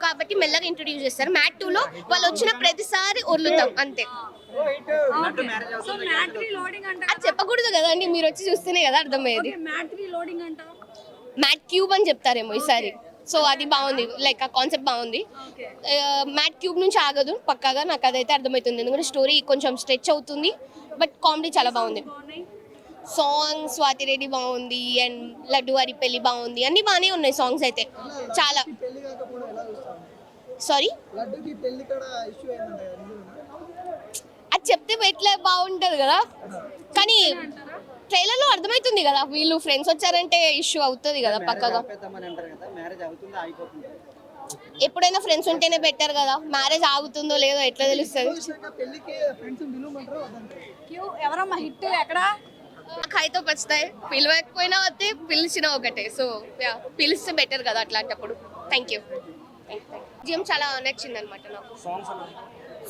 కాబట్టి మెల్లగా ఇంట్రొడ్యూస్ చేస్తారు. మ్యాట్ 2 లో వాళ్ళు వచ్చిన ప్రతిసారి ఒర్లుతాం అంతే. అది చెప్పకూడదు కదండి, మీరు వచ్చి చూస్తేనే కదా అర్థమయ్యేది. మ్యాట్ క్యూబ్ అని చెప్తారేమో ఈసారి. సో అది బాగుంది, లైక్ ఆ కాన్సెప్ట్ బాగుంది. మ్యాట్ క్యూబ్ నుంచి ఆగదు పక్కాగా, నాకు అదైతే అర్థమవుతుంది. ఎందుకంటే స్టోరీ కొంచెం స్ట్రెచ్ అవుతుంది, బట్ కామెడీ చాలా బాగుంది. సాంగ్ స్వాతి రెడ్డి బాగుంది అండ్ లడ్డు వారి పెళ్లి బాగుంది, అన్ని బాగానే ఉన్నాయి సాంగ్స్ అయితే చాలా. సారీ అది చెప్తే ఎట్లా బాగుంటుంది కదా, కానీ ట్రైలర్లో అర్థమవుతుంది కదా వీళ్ళు ఫ్రెండ్స్ వచ్చారంటే ఇష్యూ అవుతుంది కదా పక్కగా. ఎప్పుడైనా ఫ్రెండ్స్ ఉంటేనే బెటర్ కదా, మ్యారేజ్ ఆగుతుందో లేదో ఎట్లా తెలుస్తుంది. ఖైతో పచ్చుతాయి, పిలవకపోయినా వస్తే పిలిచిన ఒకటే. సో పిలిస్తే బెటర్ కదా అట్లాంటప్పుడు. Thank you. చాలా నచ్చింది అనమాట నాకు.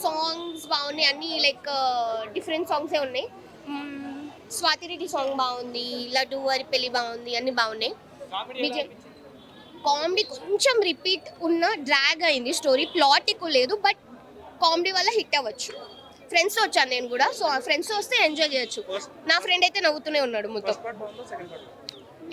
సాంగ్స్ బాగున్నాయి అన్ని, లైక్ డిఫరెంట్ సాంగ్సే ఉన్నాయి. స్వాతి రెడ్డి సాంగ్ బాగుంది, లడ్డు వారి పెళ్లి బాగుంది, అన్ని బాగున్నాయి. విజయ్ కామెడీ కొంచెం రిపీట్ ఉన్న డ్రాగ్ అయింది స్టోరీ, ప్లాట్ ఎక్కువ లేదు, బట్ కామెడీ వల్ల హిట్ అవ్వచ్చు. ఫ్రెండ్స్తో వచ్చాను నేను కూడా, సో ఫ్రెండ్స్తో వస్తే ఎంజాయ్ చేయొచ్చు. నా ఫ్రెండ్ అయితే నవ్వుతూనే ఉన్నాడు మొత్తం.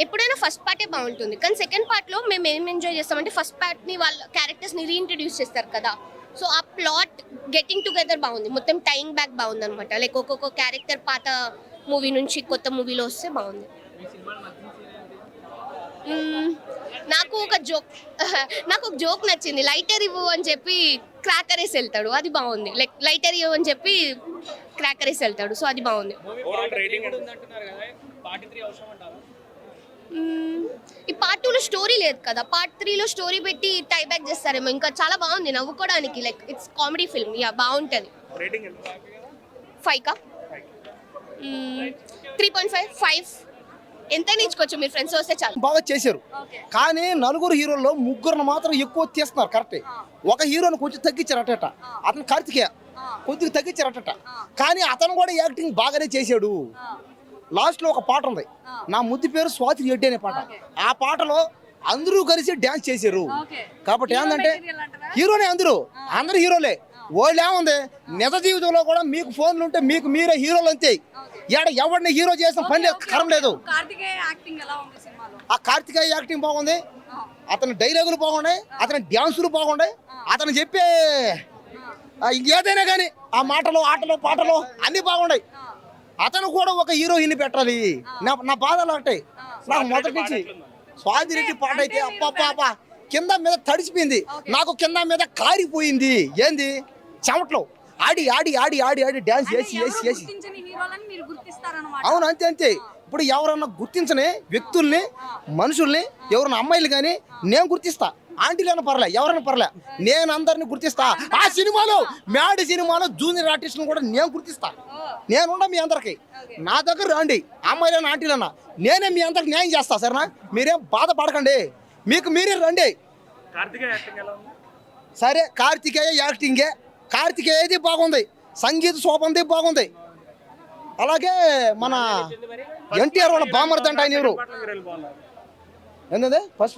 ఎప్పుడైనా ఫస్ట్ పార్టే బాగుంటుంది, కానీ సెకండ్ పార్ట్లో మేము ఏం ఎంజాయ్ చేస్తామంటే ఫస్ట్ పార్ట్ని వాళ్ళ క్యారెక్టర్స్ని రీఇంట్రడ్యూస్ చేస్తారు కదా, సో ఆ ప్లాట్ గెటింగ్ టుగెదర్ బాగుంది, మొత్తం టైం బ్యాక్ బాగుంది అనమాట. లైక్ ఒక్కొక్క క్యారెక్టర్ పాత మూవీ నుంచి కొత్త మూవీలో వస్తే బాగుంది. నాకు ఒక జోక్ నచ్చింది, లైటర్ ఇవ్వు అని చెప్పి క్రాకర్ వేసి వెళ్తాడు, అది బాగుంది. లైక్ లైటర్ ఇవ్వు అని చెప్పి క్రాకర్ వేసి వెళ్తాడు, సో అది బాగుంది. ఈ పార్ట్ 2లో స్టోరీ లేదు కదా, పార్ట్ 3లో స్టోరీ పెట్టి టై బ్యాక్ చేస్తారేమో. ఇంకా చాలా బాగుంది నవ్వుకోవడానికి, like it's comedy film, yeah బాగుంటుంది. 5 3.5 5 ఎంత ఇచ్చుకోవచ్చు, మీరు ఫ్రెండ్స్ వస్తే చాలు. బాగా చేశారు, కానీ నలుగురు హీరోల్లో ముగ్గురు మాత్రం ఎక్కువ తీస్తున్నారు కరెక్టే. ఒక హీరోని కొంచెం తగ్గించారు అటట, అతను కార్తికేయ కొద్దిగా తగ్గించారు అటట, కానీ అతను కూడా యాక్టింగ్ బాగానే చేశాడు. లాస్ట్లో ఒక పాట ఉంది, నా ముద్దు పేరు స్వాతి రెడ్డి అనే పాట. ఆ పాటలో అందరూ కలిసి డ్యాన్స్ చేశారు. కాబట్టి ఏంటంటే హీరోనే, అందరూ హీరోలే. వాళ్ళు ఏముంది, నిజ జీవితంలో కూడా మీకు ఫోన్లు ఉంటే మీకు మీరే హీరోలు అంతే. ఎవరిని హీరో చేసిన పని కరం లేదు. ఆ కార్తికేయ యాక్టింగ్ బాగుంది, అతని డైలాగులు బాగున్నాయి, అతని డ్యాన్సులు బాగున్నాయి, అతను చెప్పే ఇంకేదైనా కానీ ఆ మాటలు ఆటలు పాటలు అన్ని బాగున్నాయి. అతను కూడా ఒక హీరోయిన్ పెట్టాలి. నా బాధలు ఉంటాయి నాకు మొదటి నుంచి. స్వాతి రెడ్డి పాట అయితే అప్ప కింద మీద తడిసిపోయింది, నాకు కింద మీద కారిపోయింది. ఏంది చెమట్లో ఆడి ఆడి ఆడి ఆడి ఆడి డ్యాన్స్ చేసి చేసి చేసి. అవును, అంతే అంతే. ఇప్పుడు ఎవరన్నా గుర్తించని వ్యక్తుల్ని, మనుషుల్ని, ఎవరన్నా అమ్మాయిలు కానీ నేను గుర్తిస్తా. ఆంటీలైనా పర్లే, ఎవరైనా పర్లే, నేను అందరిని గుర్తిస్తా. ఆ సినిమాలో మ్యాడ్ సినిమాలో జూనియర్ ఆర్టిస్ట్ని కూడా నేను గుర్తిస్తా. నేనుండా మీ అందరికి, నా దగ్గర రండి, అమ్మాయిలైనా ఆంటీలైనా నేనే మీ అందరికి న్యాయం చేస్తా. సరేనా, మీరేం బాధపడకండి, మీకు మీరే రండి. సరే, కార్తికేయ యాక్టింగే, కార్తికేయది బాగుంది, సంగీత శోభంది బాగుంది. అలాగే మన ఎన్టీఆర్ వాళ్ళ బామర్దంట ఆయన ఎవరు, ఏంటంటే ఫస్ట్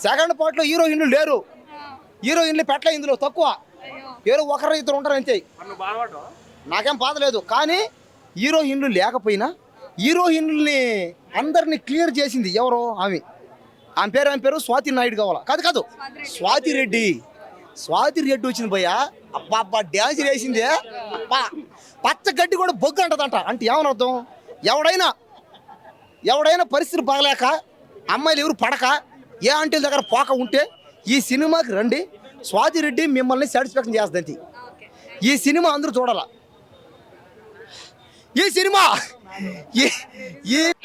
సెకండ్ పార్ట్లో హీరోయిన్లు లేరు, హీరోయిన్లు పెట్టలే ఇందులో, తక్కువ, ఏదో ఒకరు ఇద్దరు ఉంటారు అంతే. నాకేం బాధ లేదు, కానీ హీరోయిన్లు లేకపోయినా హీరోయిన్లని అందరినీ క్లియర్ చేసింది ఎవరో, ఆమె పేరు స్వాతి నాయుడు కావాలా, కాదు స్వాతి రెడ్డి వచ్చింది భయ్యా. అబ్బా డ్యాన్స్ వేసింది, పచ్చగడ్డి కూడా బొగ్గు అంటదంట. అంటే ఏమని అర్థం, ఎవడైనా పరిస్థితి బాగలేక అమ్మాయిలు ఎవరు పడక ఏ ఆంటీల దగ్గర పోక ఉంటే ఈ సినిమాకి రండి, స్వాతి రెడ్డి మిమ్మల్ని సాటిస్ఫాక్షన్ చేస్తుంది. ఈ సినిమా అందరూ చూడాల. ఈ సినిమా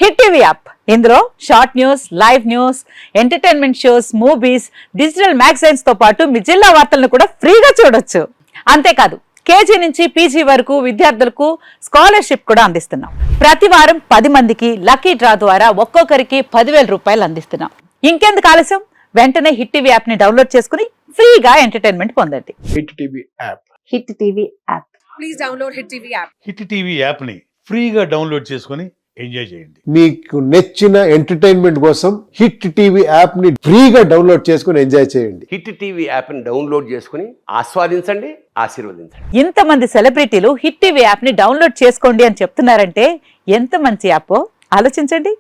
హిట్ టీవీ యాప్, ఇందులో short news, live news, entertainment shows, movies, digital magazines తో పాటు మీ జిల్లా వార్తలను కూడా ఫ్రీగా చూడొచ్చు. అంతేకాదు కేజీ నుంచి పీజీ వరకు విద్యార్థులకు స్కాలర్షిప్ కూడా అందిస్తున్నాం. ప్రతి వారం 10 మందికి లక్కీ డ్రా ద్వారా ఒక్కొక్కరికి 10,000 రూపాయలు అందిస్తున్నాం. ఇంకెందుకు ఆలస్యం, వెంటనే హిట్ టీవీ యాప్ ని డౌన్లోడ్ చేసుకుని ఫ్రీగా ఎంటర్టైన్మెంట్ పొందండి. Hit TV app, hit TV app, please download hit TV app. Hit TV app ని ఫ్రీగా డౌన్లోడ్ చేసుకుని ఎంజాయ్ చేయండి. మీకు నచ్చిన ఎంటర్టైన్మెంట్ కోసం హిట్ టీవీ యాప్ ని ఫ్రీగా డౌన్లోడ్ చేసుకుని ఎంజాయ్ చేయండి. హిట్ టీవీ యాప్ని డౌన్లోడ్ చేసుకుని ఆస్వాదించండి, ఆశీర్వదించండి. ఇంతమంది సెలబ్రిటీలు హిట్ టీవీ యాప్ ని డౌన్లోడ్ చేసుకోండి అని చెప్తున్నారంటే ఎంత మంచి యాప్ ఆలోచించండి.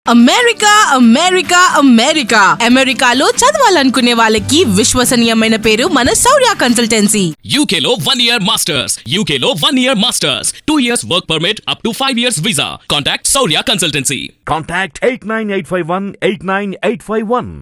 అమెరికా అమెరికా అమెరికా అమెరికాలో చదవాలనుకునే వాళ్ళకి విశ్వసనీయమైన పేరు మన శౌర్య consultancy. UK Law 1 Year Masters. UK Law 1 Year Masters. 2 years work permit up to 5 years visa. Contact Saurya Consultancy. Contact 89851 89851.